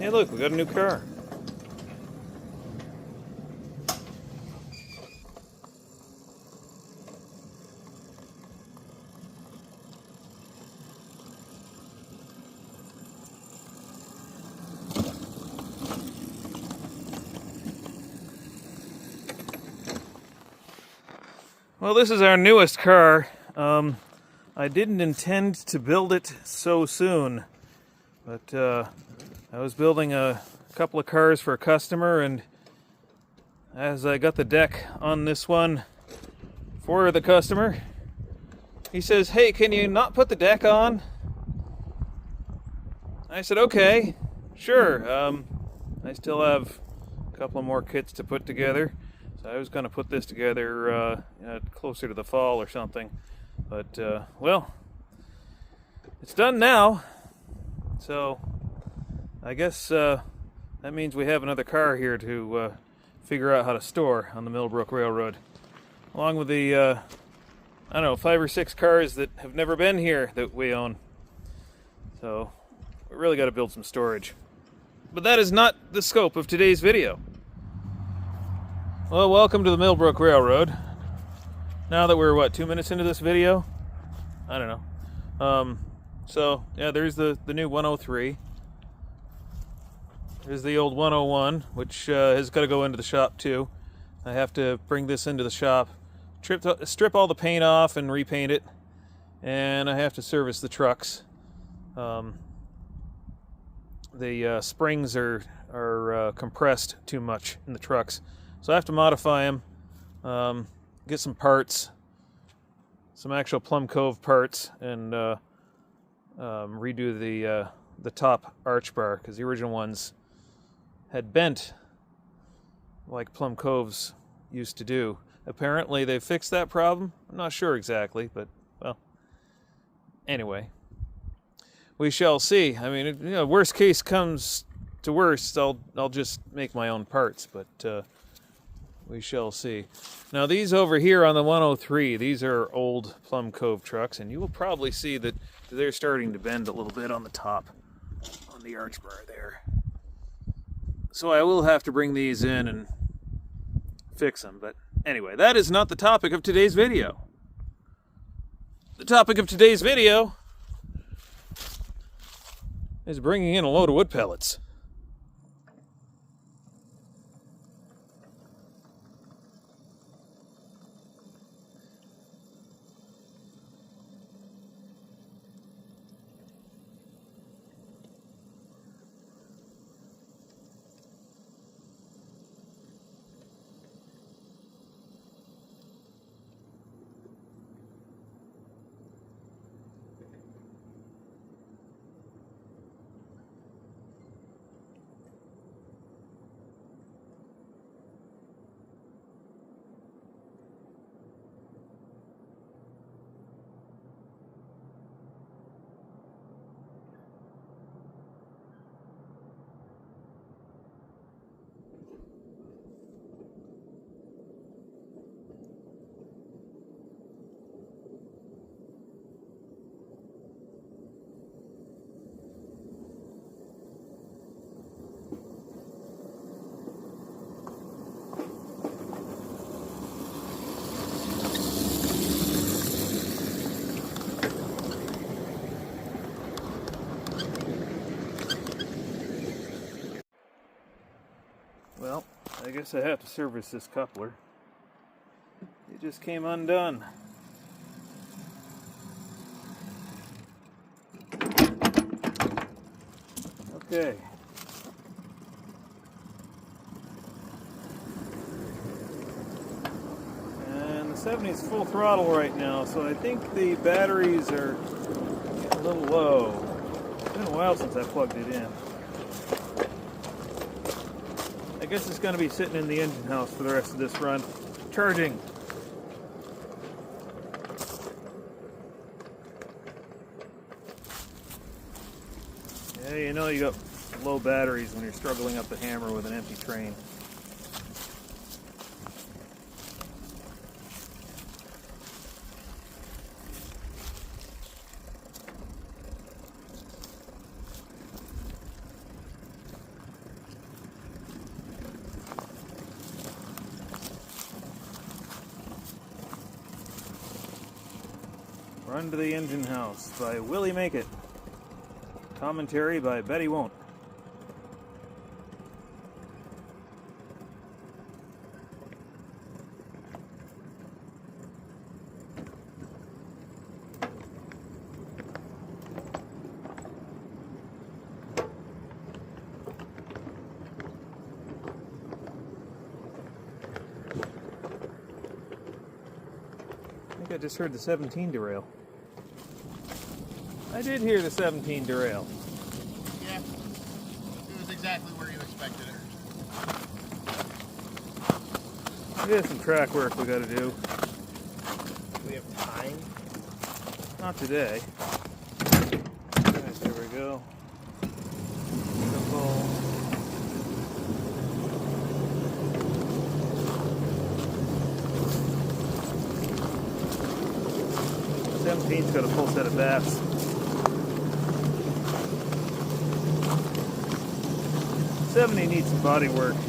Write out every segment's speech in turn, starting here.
Hey look, we got a new car. Well, this is our newest car. I didn't intend to build it so soon, but I was building a couple of cars for a customer, and as I got the deck on this one for the customer, he says, "Hey, can you not put the deck on?" I said, "Okay, sure." I still have a couple more kits to put together. So I was going to put this together closer to the fall or something. But, well, it's done now. So I guess that means we have another car here to figure out how to store on the Mill Brook Railroad. Along with the, I don't know, 5 or 6 cars that have never been here that we own. So we really got to build some storage. But that is not the scope of today's video. Well, welcome to the Mill Brook Railroad. Now that we're, 2 minutes into this video? I don't know. So, yeah, there's the new 103. There's the old 101, which has got to go into the shop too. I have to bring this into the shop, strip all the paint off and repaint it, and I have to service the trucks. The springs are compressed too much in the trucks. So I have to modify them, get some parts, some actual Plum Cove parts, and redo the top arch bar, because the original ones had bent like Plum Coves used to do. Apparently they fixed that problem. I'm not sure exactly, but, well, anyway. We shall see. I mean, worst case comes to worst, I'll just make my own parts, but we shall see. Now these over here on the 103, these are old Plum Cove trucks, and you will probably see that they're starting to bend a little bit on the top, on the arch bar there. So I will have to bring these in and fix them. But anyway, that is not the topic of today's video. The topic of today's video is bringing in a load of wood pellets. Well, I guess I have to service this coupler. It just came undone. Okay. And the 70 is full throttle right now, so I think the batteries are a little low. It's been a while since I plugged it in. I guess it's going to be sitting in the engine house for the rest of this run, charging. Yeah, you know you got low batteries when you're struggling up the hammer with an empty train. Run to the Engine House by Willie Make It. Commentary by Betty Won't. I just heard the 17 derail. I did hear the 17 derail. Yeah, it was exactly where you expected it. We have some track work we gotta do. Do we have time? Not today. Alright, there we go. Beautiful. 17's got a full set of baths. '70 needs some body work. I'm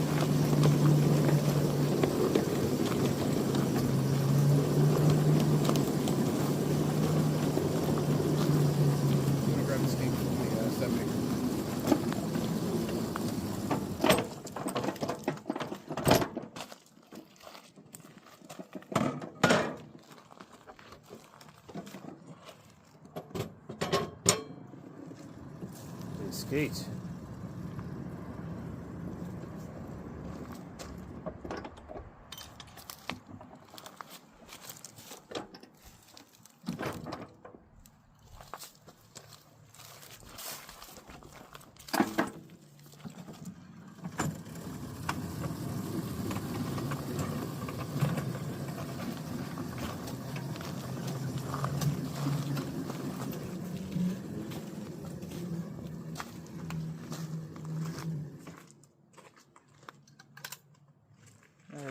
gonna grab the steam from the 70. Skate.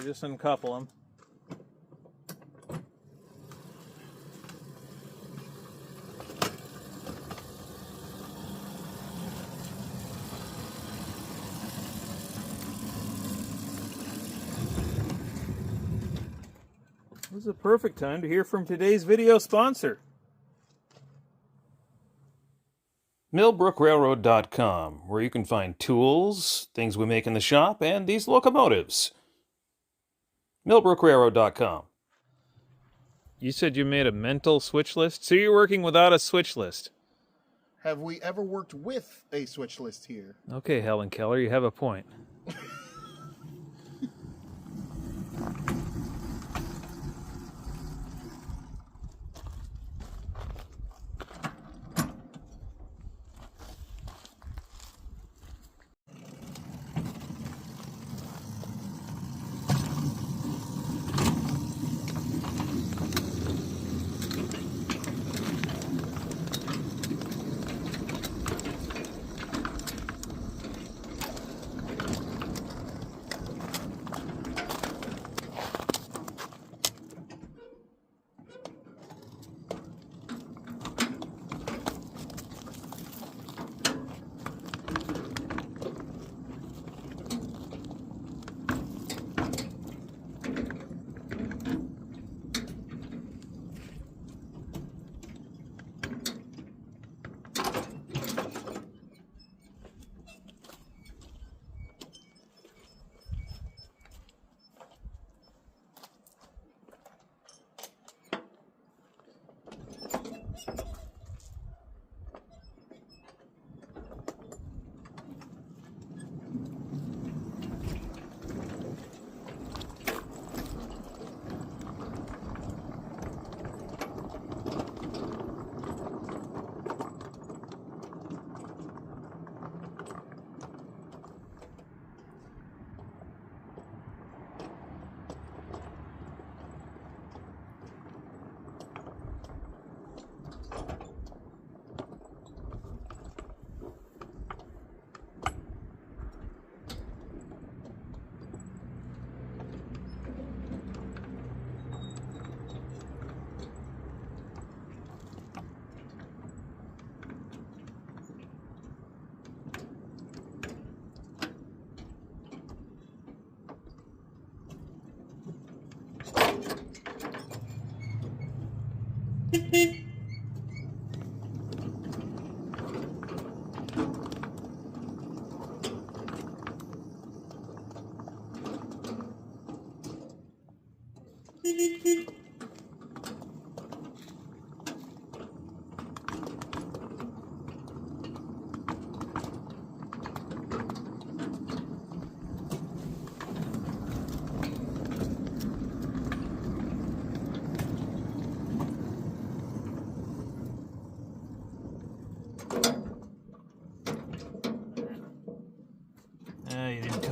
Just uncouple them. This is a perfect time to hear from today's video sponsor. MillBrookRailroad.com, where you can find tools, things we make in the shop, and these locomotives. MillBrookRailroad.com. You said you made a mental switch list? So you're working without a switch list? Have we ever worked with a switch list here? Okay, Helen Keller, you have a point.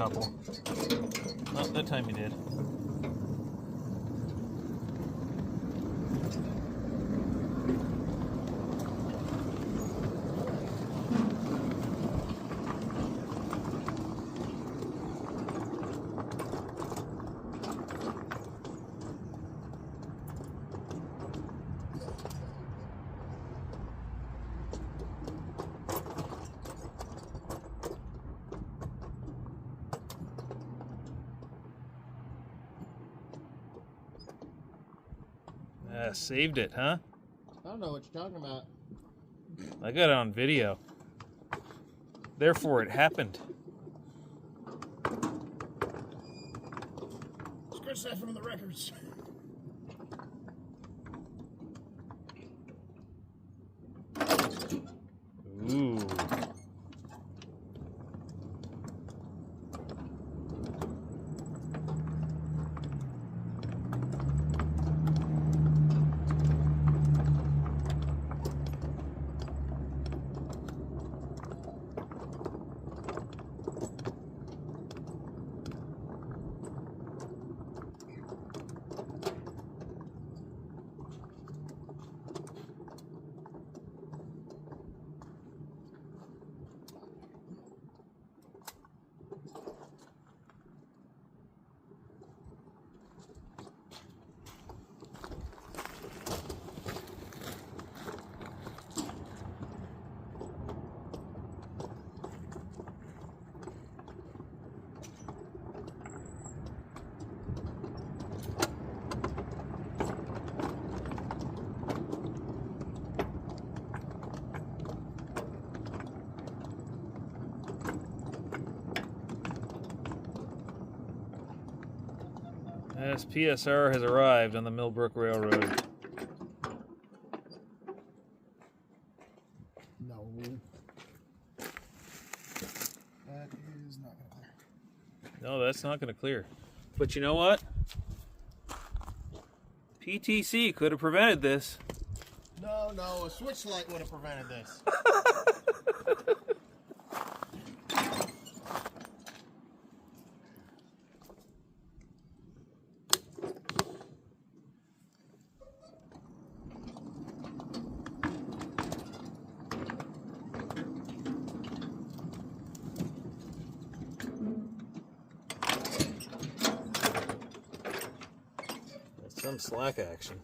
couple. Not that time you did. Saved it, huh? I don't know what you're talking about. I got it on video. Therefore, it happened. Scratch that from the records. Ooh. Yes, PSR has arrived on the Mill Brook Railroad. No. That is not going to clear. No, that's not going to clear. But you know what? PTC could have prevented this. No, a switch light would have prevented this. Some slack action.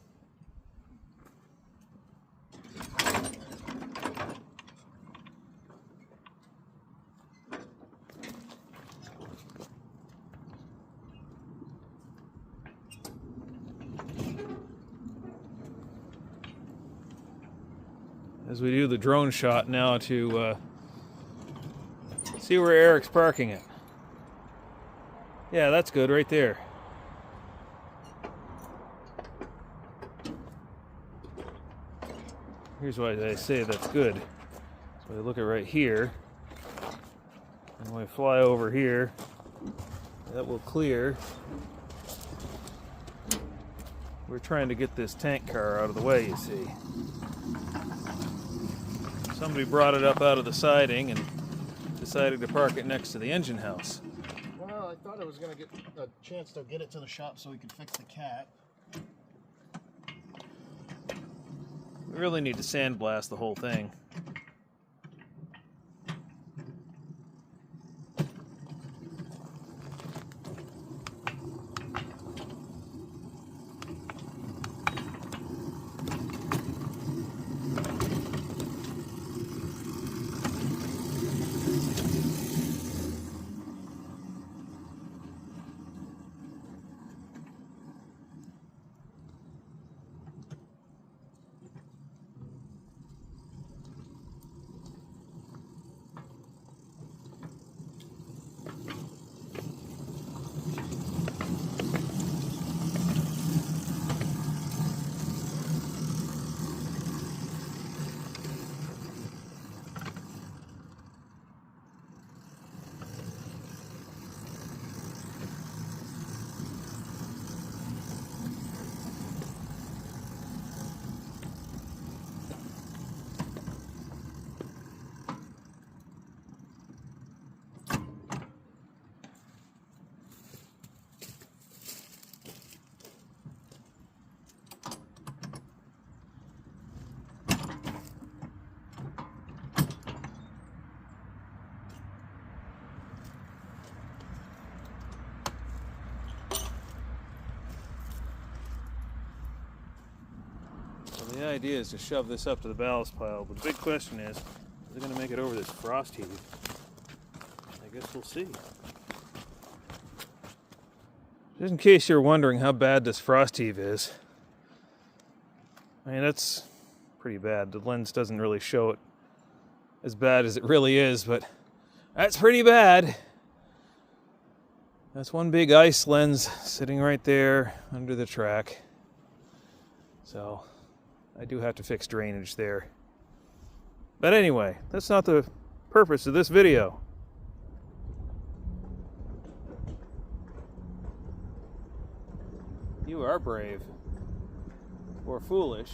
As we do the drone shot now to see where Eric's parking it. Yeah, that's good right there. Here's why I say that's good. So we look at right here, and when we fly over here, that will clear. We're trying to get this tank car out of the way, you see. Somebody brought it up out of the siding and decided to park it next to the engine house. Well, I thought I was going to get a chance to get it to the shop so we could fix the cat. We really need to sandblast the whole thing. The idea is to shove this up to the ballast pile, but the big question is it going to make it over this frost heave? I guess we'll see. Just in case you're wondering how bad this frost heave is, I mean, that's pretty bad. The lens doesn't really show it as bad as it really is, but that's pretty bad. That's one big ice lens sitting right there under the track. So I do have to fix drainage there. But anyway, that's not the purpose of this video. You are brave. Or foolish.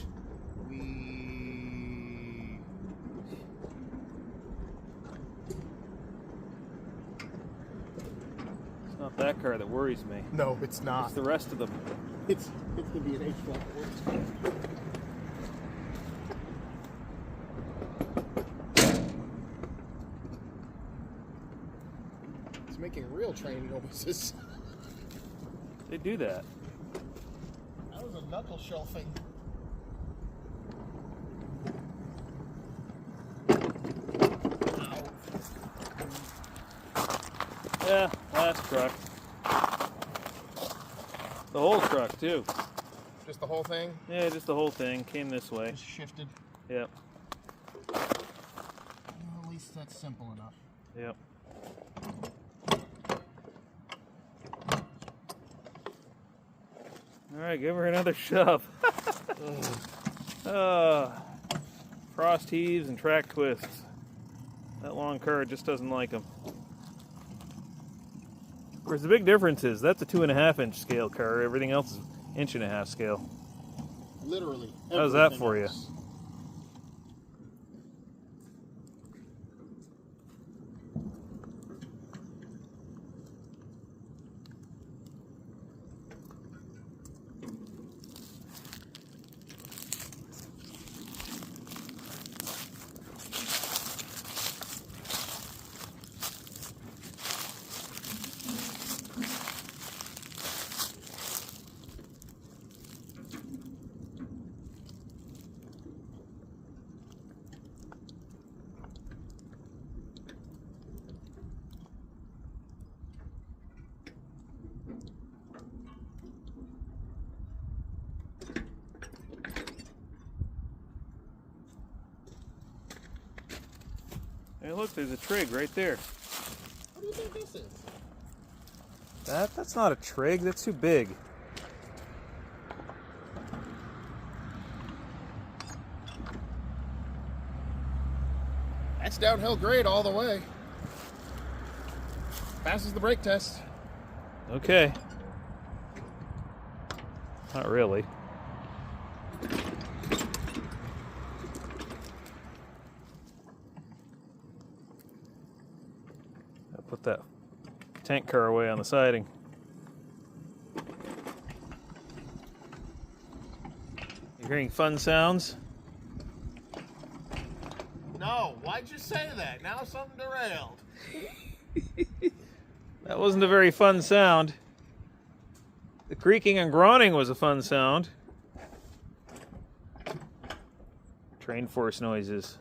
It's not that car that worries me. No, it's not. It's the rest of them. It's gonna be an H-flat. It's making real train noises. They do that. That was a knuckle shelving. Yeah, last truck. The whole truck, too. Just the whole thing? Yeah, just the whole thing. Came this way. Just shifted. Yep. Well, at least that's simple enough. Yep. Alright, give her another shove. Frost heaves and track twists. That long car just doesn't like them. Of course, the big difference is that's a 2.5-inch scale car. Everything else is 1.5-inch scale. Literally. How's that for you? Hey, look, there's a trig right there. What do you think this is? That's not a trig, that's too big. That's downhill grade all the way. Passes the brake test. Okay. Not really. I'll put that tank car away on the siding. You hearing fun sounds? No, why'd you say that? Now something derailed. That wasn't a very fun sound. The creaking and groaning was a fun sound. Train force noises.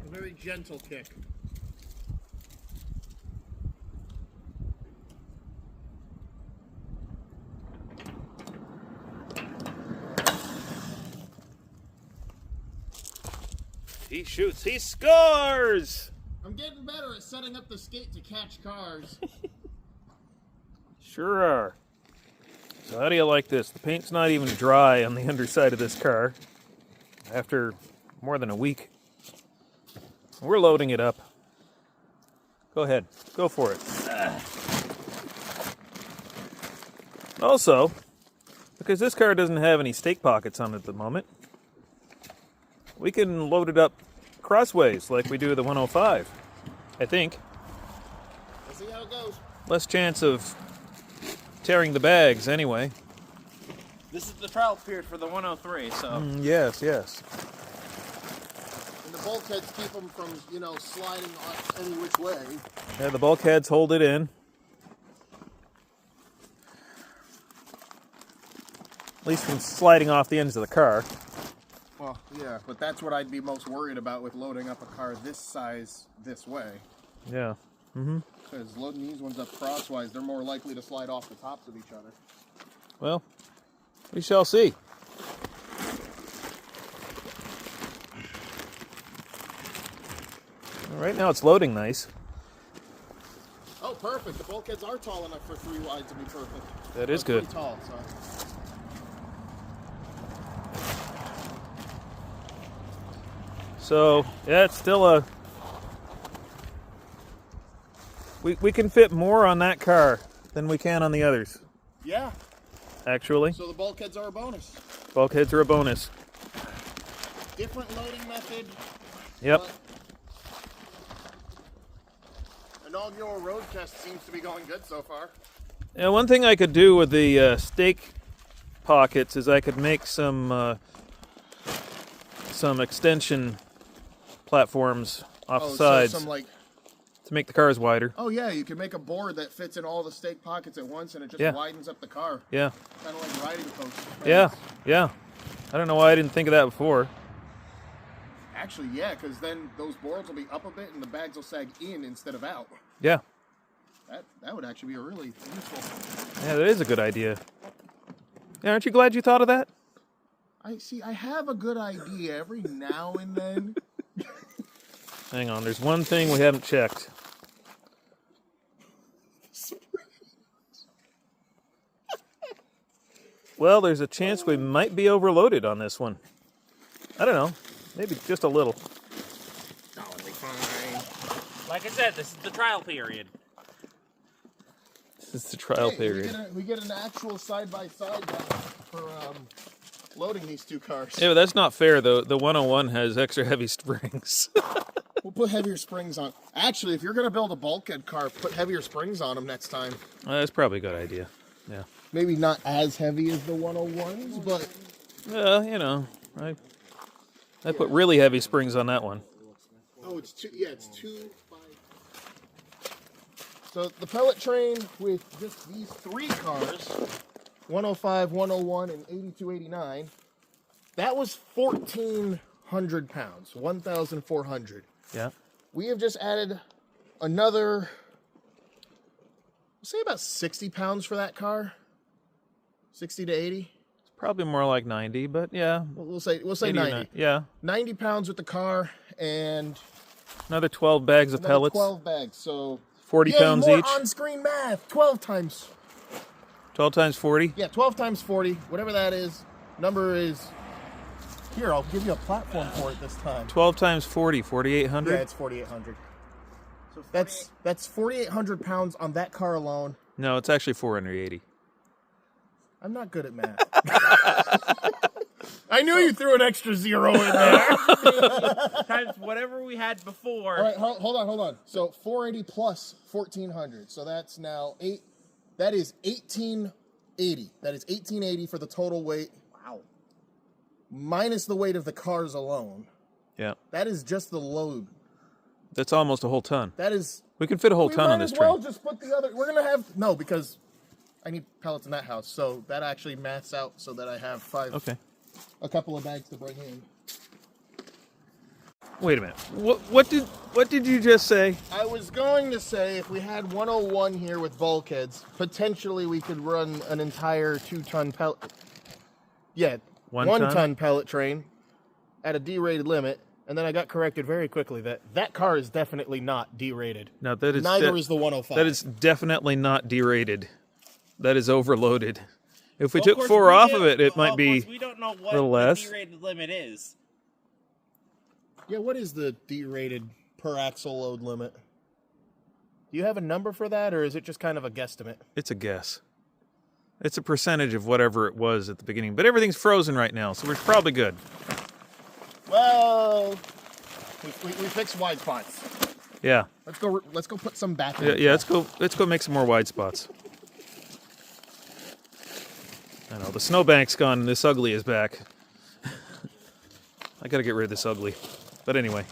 A very gentle kick. He shoots, he scores! I'm getting better at setting up the skate to catch cars. Sure are. So how do you like this? The paint's not even dry on the underside of this car after more than a week. We're loading it up. Go ahead, go for it. Also, because this car doesn't have any stake pockets on it at the moment, we can load it up crossways like we do the 105, I think. We'll see how it goes. Less chance of tearing the bags anyway. This is the trial period for the 103, so... Yes, yes. And the bulkheads keep them from, you know, sliding off any which way. Yeah, the bulkheads hold it in. At least from sliding off the ends of the car. Well, yeah, but that's what I'd be most worried about with loading up a car this size this way. Yeah. Mm-hmm. Because loading these ones up crosswise, they're more likely to slide off the tops of each other. Well, we shall see. Right now it's loading nice. Oh, perfect. The bulkheads are tall enough for 3 wide to be perfect. That is They're good. pretty tall, so. So, yeah, it's still a... We can fit more on that car than we can on the others, Yeah. actually. So the bulkheads are a bonus. Bulkheads are a bonus. Different loading method. Yep. But inaugural road test seems to be going good so far. Yeah, one thing I could do with the stake pockets is I could make some extension platforms off the sides So some like, to make the cars wider. oh yeah, you can make a board that fits in all the stake pockets at once and it just Yeah. widens up the car. Yeah, Kind of like riding posts. yeah, yeah. I don't know why I didn't think of that before. Actually, yeah, because then those boards will be up a bit and the bags will sag in instead of out. Yeah, That would actually be a really useful. yeah, that is a good idea. Yeah, aren't you glad you thought of that? I have a good idea every now and then. Hang on, there's one thing we haven't checked. Well, there's a chance we might be overloaded on this one. I don't know, maybe just a little. Oh, it'll be fine. Like I said, this is the trial period. This is the trial Hey, period. we get an actual side-by-side for loading these two cars. Yeah, but that's not fair, though. The 101 has extra heavy springs. We'll put heavier springs on. Actually, if you're going to build a bulkhead car, put heavier springs on them next time. That's probably a good idea. Yeah. Maybe not as heavy as the 101s, but... You know, I put really heavy springs on that one. Oh, it's 2, yeah, it's 2 by... So the pellet train with just these 3 cars, 105, 101, and 8289, that was 1,400 pounds, 1,400. Yeah. We have just added another, say about 60 pounds for that car. 60 to 80. Probably more like 90, but yeah. We'll say 80 or 90. 90. Yeah. 90 pounds with the car and Another 12 bags of another pellets. 12 bags. So 40 yay, pounds more each. on-screen math. 12 times. 12 times 40. Yeah, 12 times 40, whatever that is. Number is. Here, I'll give you a platform for it this time. 12 times 40, 4,800. Yeah, it's 4,800. So that's 4,800 pounds on that car alone. No, it's actually 480. I'm not good at math. I knew you threw an extra 0 in there. Times whatever we had before. All right, hold on. So 480 plus 1,400. So that's now 8. That is 1,880. That is 1,880 for the total weight. Wow. Minus the weight of the cars alone. Yeah. That is just the load. That's almost a whole ton. That is. We can fit a whole We ton on might this as well train. just put the other. We're gonna have no because I need pellets in that house. So that actually maths out so that I have 5. Okay. A couple of bags to bring in. Wait a minute. What did you just say? I was going to say if we had 101 here with bulkheads, potentially we could run an entire 2-ton pellet. Yeah, One 1-ton pellet train at a derated limit, and then I got corrected very quickly that car is definitely not derated. No, that is Neither is the 105. That is definitely not derated. That is overloaded. If we Well, took of course, 4 we off did- of it, it well, might of be course, we don't know a what little the less. derated limit is. Yeah, what is the derated per axle load limit? Do you have a number for that, or is it just kind of a guesstimate? It's a guess. It's a percentage of whatever it was at the beginning. But everything's frozen right now, so we're probably good. Well, We fixed wide spots. Yeah. Let's go put some back in. Yeah, let's go make some more wide spots. I know, the snowbank's gone and this ugly is back. I gotta get rid of this ugly. But anyway,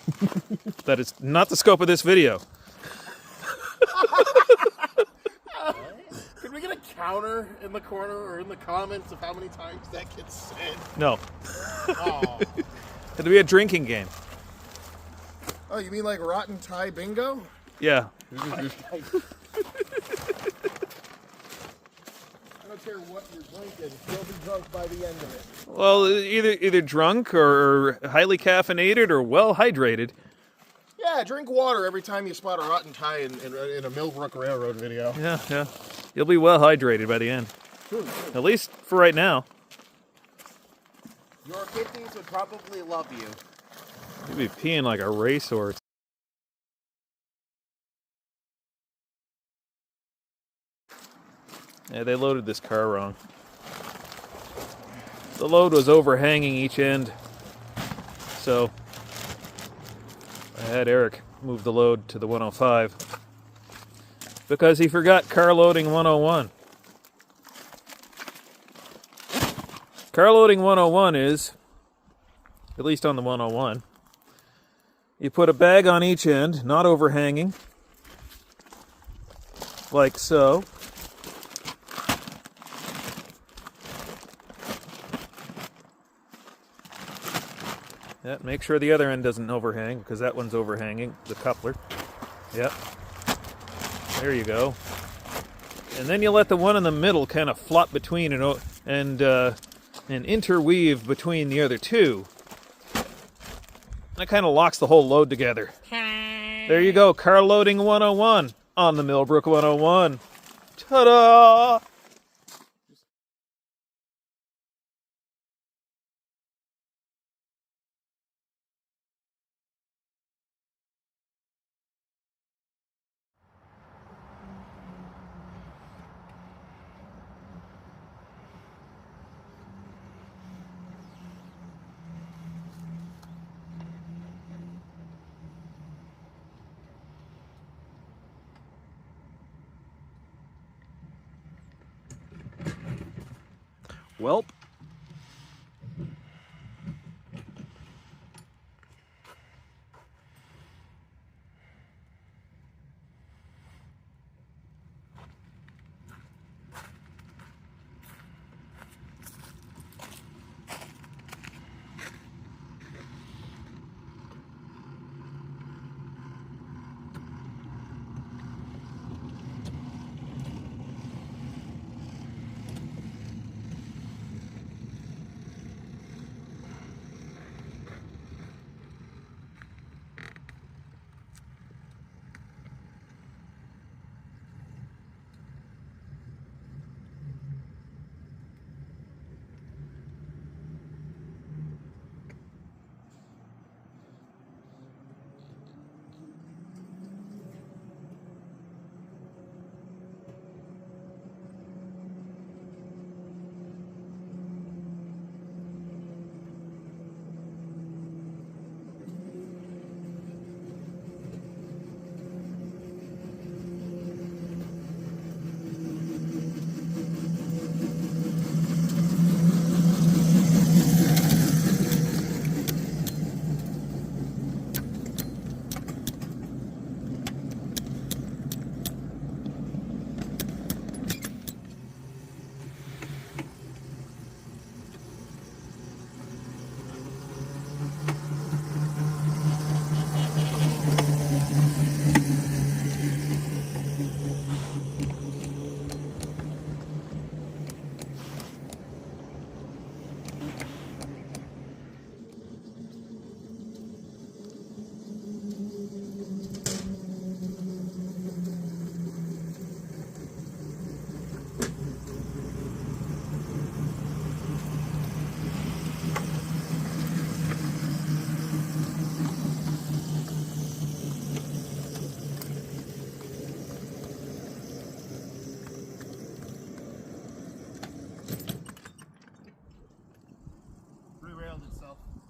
that is not the scope of this video. Could we get a counter in the corner or in the comments of how many times that gets said? No. Oh, It'll be a drinking game. oh, you mean like rotten tie bingo? Yeah. I don't care what you're drinking, you'll be drunk by the end of it. Well, either drunk or highly caffeinated or well hydrated. Yeah, drink water every time you spot a rotten tie in a Mill Brook Railroad video. Yeah. You'll be well hydrated by the end. True. At least for right now. Your kidneys would probably love you. You'll be peeing like a racehorse. Yeah, they loaded this car wrong. The load was overhanging each end, so I had Eric move the load to the 105 because he forgot car loading 101. Car loading 101 is, at least on the 101, you put a bag on each end, not overhanging, like so. Yeah, make sure the other end doesn't overhang, because that one's overhanging, the coupler. Yep. There you go. And then you let the one in the middle kind of flop between and interweave between the other two. That kind of locks the whole load together. There you go, car loading 101 on the Mill Brook 101. Ta-da! Welp.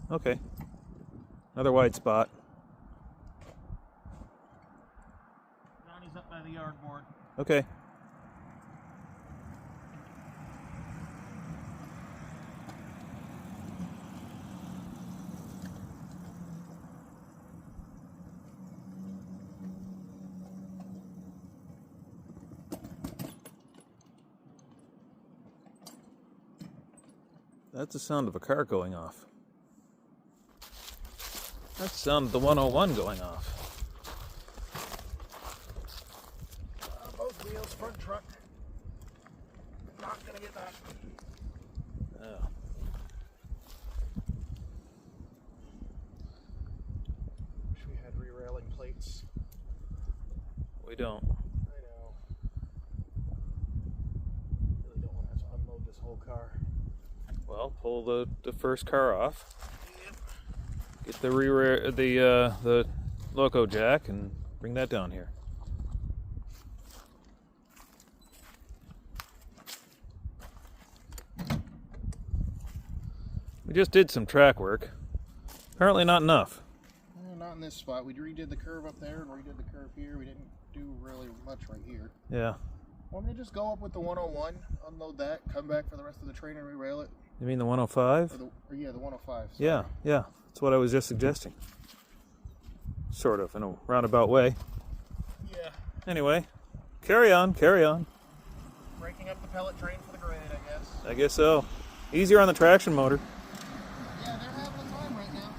Okay. Another wide spot. by the yard board. Okay. That's the sound of a car going off. That's the sound of the 101 going off. Both wheels, front truck. Not gonna get that. Oh. Wish we had re-railing plates. We don't. I know. Really don't want to have to unload this whole car. Well, pull the first car off. Get the loco jack and bring that down here. We just did some track work. Apparently not enough. Not in this spot. We redid the curve up there and redid the curve here. We didn't do really much right here. Yeah. Want me to just go up with the 101, unload that, come back for the rest of the train and re-rail it? You mean the 105? Yeah, the 105. Sorry. Yeah, yeah. That's what I was just suggesting. Sort of, in a roundabout way. Yeah. Anyway, carry on, carry on. Breaking up the pellet train for the grade, I guess. I guess so. Easier on the traction motor. Yeah, they're having a time right now.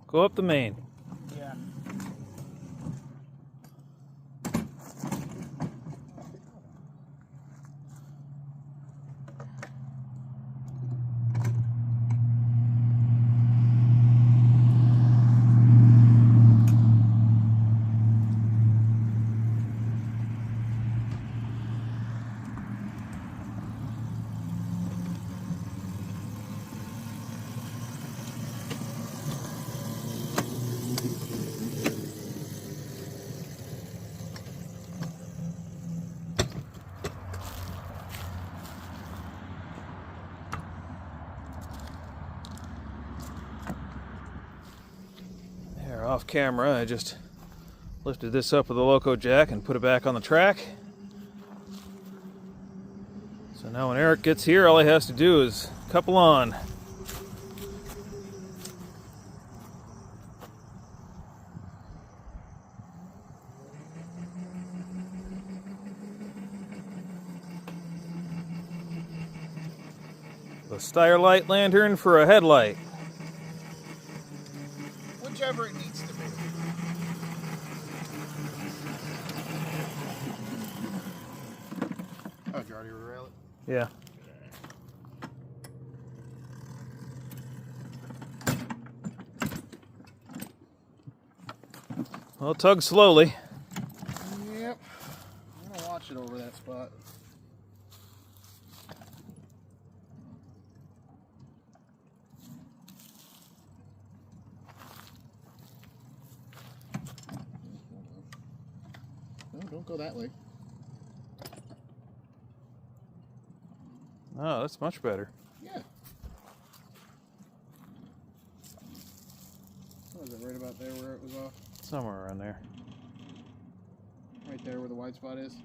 Go up the main. Yeah. There, off camera, I just lifted this up with a loco jack and put it back on the track. So now when Eric gets here, all he has to do is couple on. The Steyr lantern for a headlight. Whichever it needs to be. Oh, did you already re-rail it? Yeah. Well, tug slowly. Yep. I'm gonna watch it over that spot. No, don't go that way. Oh, that's much better. Yeah. What was it, right about there where it was off? Somewhere around there. Right there where the wide spot is?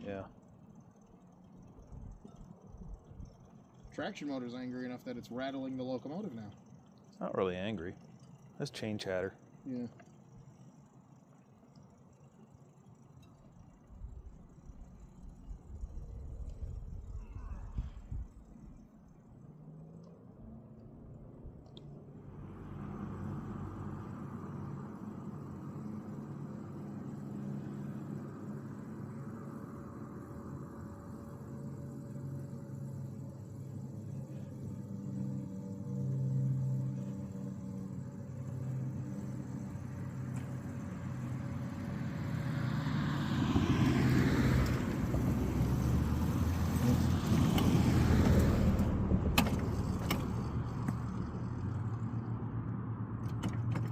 Yeah. Traction motor's angry enough that it's rattling the locomotive now. It's not really angry. That's chain chatter. Yeah.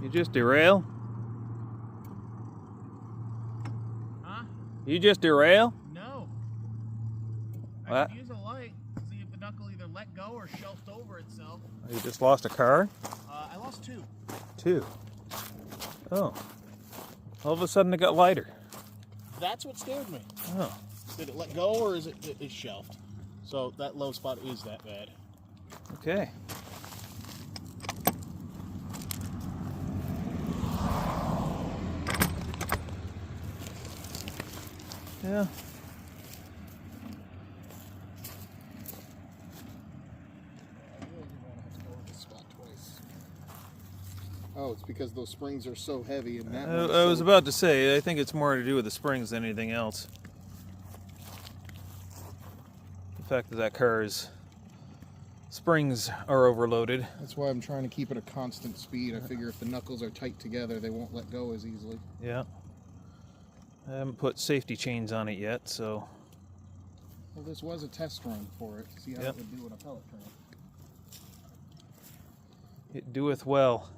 You just derail? Huh? You just derail? No. I What? could use a light to see if the knuckle either let go or shelved over itself. You just lost a car? I lost two. Two. Oh. All of a sudden it got lighter. That's what scared me. Oh. Did it let go or is it's shelved? So that low spot is that bad. Okay. Yeah. Oh, it's because those springs are so heavy and that I was about to say, I think it's more to do with the springs than anything else. The fact that that car's springs are overloaded. That's why I'm trying to keep it a constant speed. I figure if the knuckles are tight together, they won't let go as easily. Yeah. I haven't put safety chains on it yet, so. Well, this was a test run for it to see how Yep. it would do in a pellet train. It doeth well.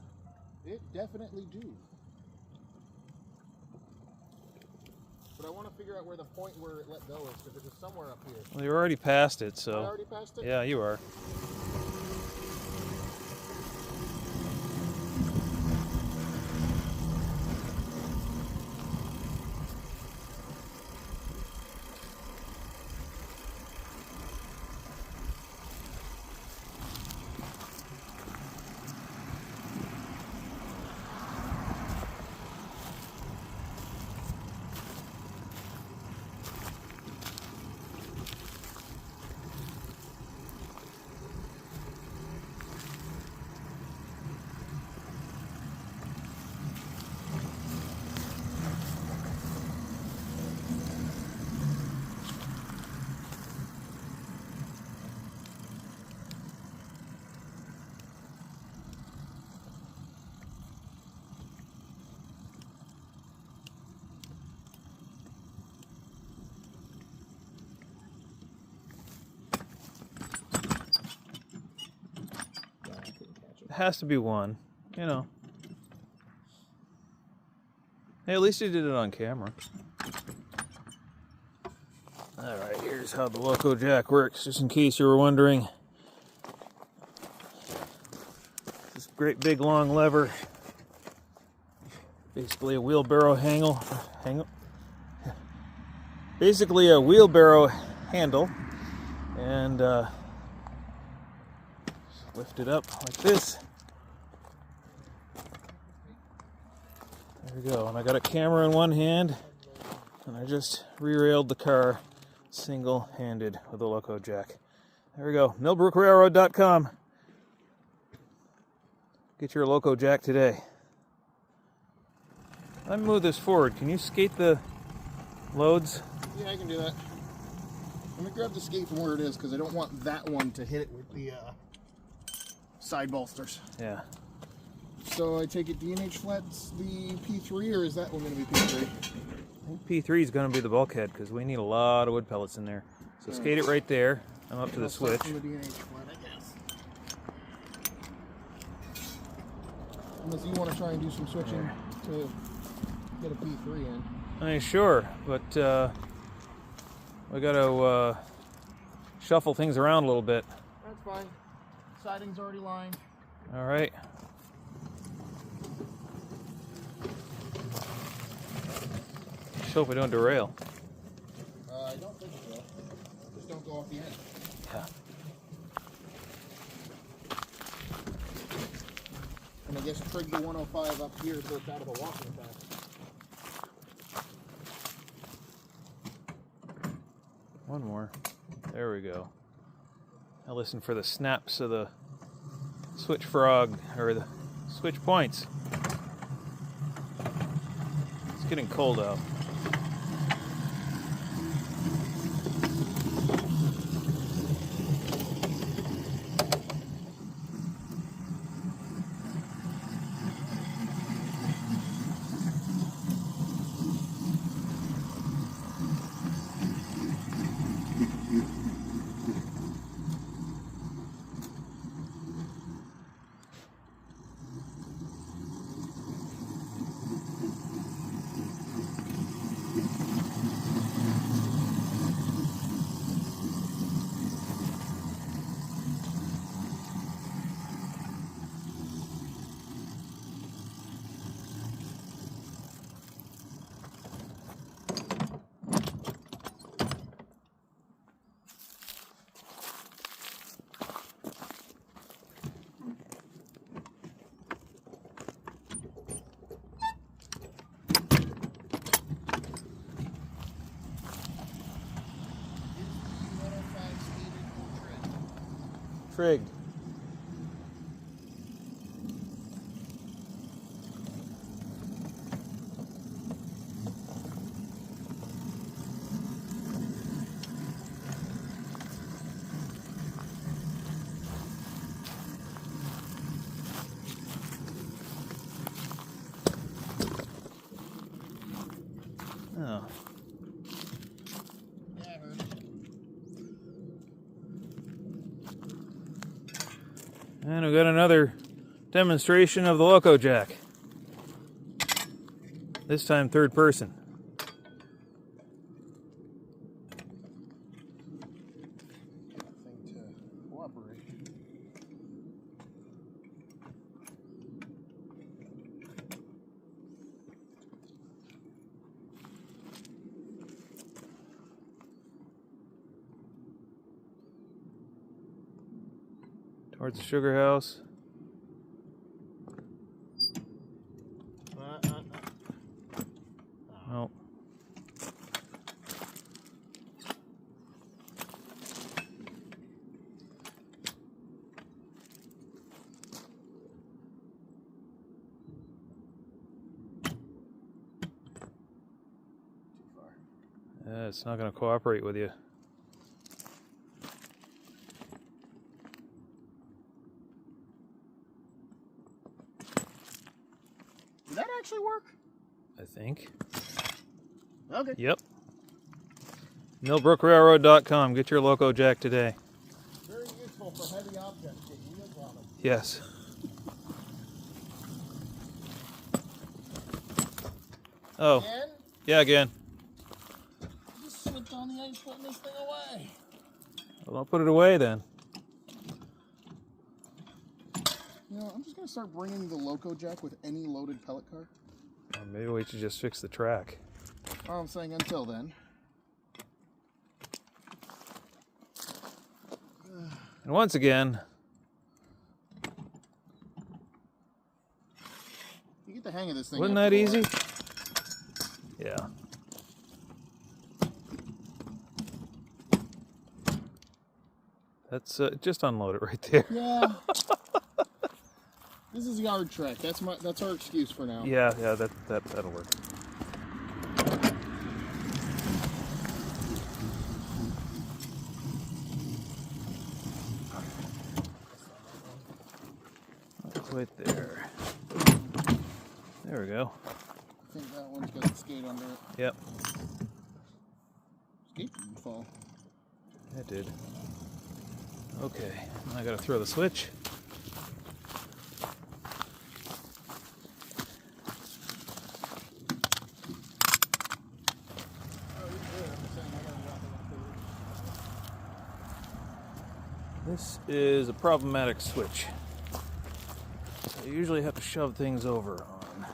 It definitely do. But I want to figure out where the point where it let go is, because it was somewhere up here. Well, you're already past it, I so. already passed it? Yeah, you are. It has to be one, you know. Hey, at least you did it on camera. Alright, here's how the Loco Jack works, just in case you were wondering. This great big long lever. Basically a wheelbarrow handle. Basically a wheelbarrow handle. And lift it up like this. There we go. And I got a camera in one hand, and I just re-railed the car single-handed with a Loco Jack. There we go. MillBrookRailroad.com. Get your Loco Jack today. Let me move this forward. Can you skate the loads? Yeah, I can do that. Let me grab the skate from where it is, because I don't want that one to hit it with the side bolsters. Yeah. So I take it D&H flats the P3, or is that one going to be P3? I think P3 is going to be the bulkhead because we need a lot of wood pellets in there. So skate it right there. I'm up to the switch. From the D&H flat, I guess. Unless you want to try and do some switching to get a P3 in. I mean, sure, but we got to shuffle things around a little bit. That's fine. Siding's already lined. All right. Just hope we don't derail. I don't think so. Just don't go off the end. Yeah. And I guess trig the 105 up here so it's out of the walking path. One more. There we go. Now listen for the snaps of the switch frog, or the switch points. It's getting cold out. trig. Oh. Yeah, I heard. And we've got another demonstration of the Loco Jack. This time third person. Thing to cooperate. Towards the sugar house. Oh. It's not going to cooperate with you. Did that actually work? I think. Okay. Yep. MillBrookRailroad.com. Get your Loco Jack today. Very useful for heavy objects. Get wheels on them. Yes. Oh. Again? Yeah, again. Just slipped on the ice putting this thing away. Well, don't put it away then. You know, I'm just going to start bringing the Loco Jack with any loaded pellet car. Or maybe we should just fix the track. All I'm saying until then. And once again, You get the hang of this thing. wasn't after that a while. easy? Yeah. That's just unload it right there. Yeah. This is yard track. That's our excuse for now. Yeah, that'll work. Right there. There we go. I think that one's got the skate under it. Yep, Skate didn't fall. it did. Okay, I gotta throw the switch. This is a problematic switch. I usually have to shove things over on.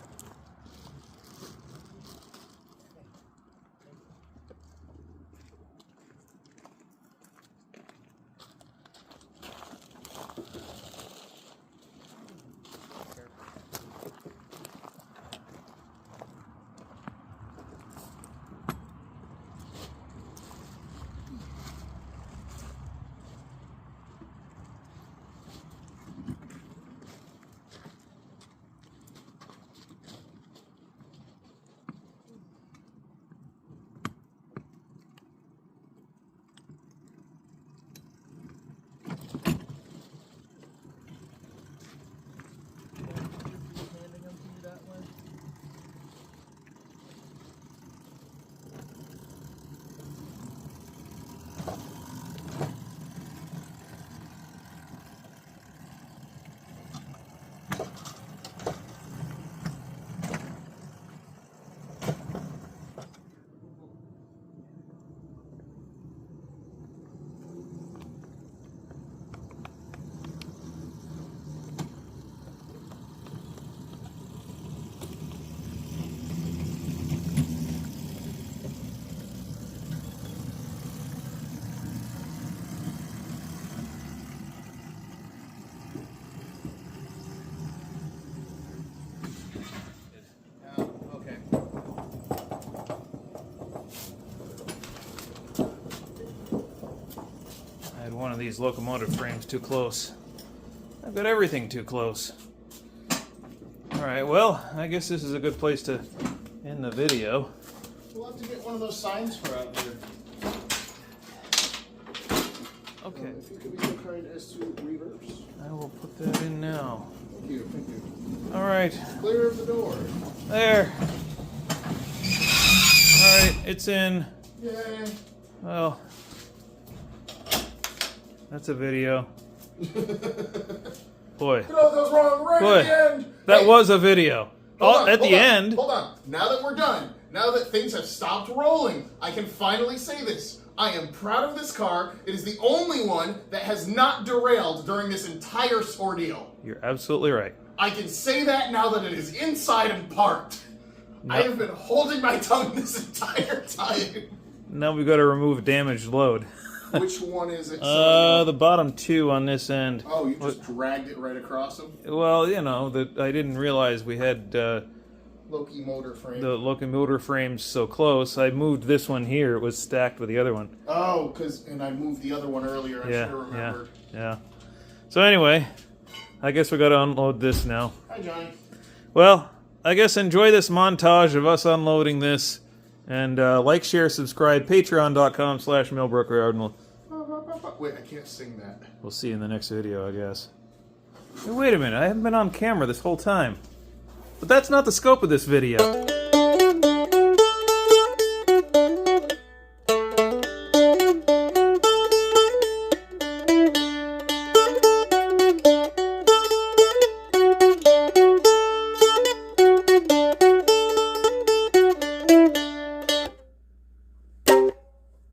one of these locomotive frames too close. I've got everything too close. Alright, well, I guess this is a good place to end the video. We'll have to get one of those signs for out there. Okay. If you could be so kind as to reverse. I will put that in now. Thank you, thank you. Alright. Clear of the door. There. Alright, it's in. Yay. Well, that's a video. Boy. It all goes wrong right Boy, at the end. that Hey, was a video. hold on, At the end. Hold on. Now that we're done, now that things have stopped rolling, I can finally say this. I am proud of this car. It is the only one that has not derailed during this entire ordeal. You're absolutely right. I can say that now that it is inside and parked. I have been holding my tongue this entire time. Now we've got to remove damaged load. Which one is it? The bottom two on this end. Oh, you just dragged it right across them? Well, you know, I didn't realize we had Locomotor frame. the locomotor frames so close. I moved this one here. It was stacked with the other one. Oh, and I moved the other one earlier. I should have remembered. Yeah. So anyway, I guess we got to unload this now. Hi, Johnny. Well, I guess enjoy this montage of us unloading this. And like, share, subscribe, patreon.com/Mill Brook Railroad. And Wait, I can't sing that. we'll see you in the next video, I guess. Hey, wait a minute, I haven't been on camera this whole time. But that's not the scope of this video.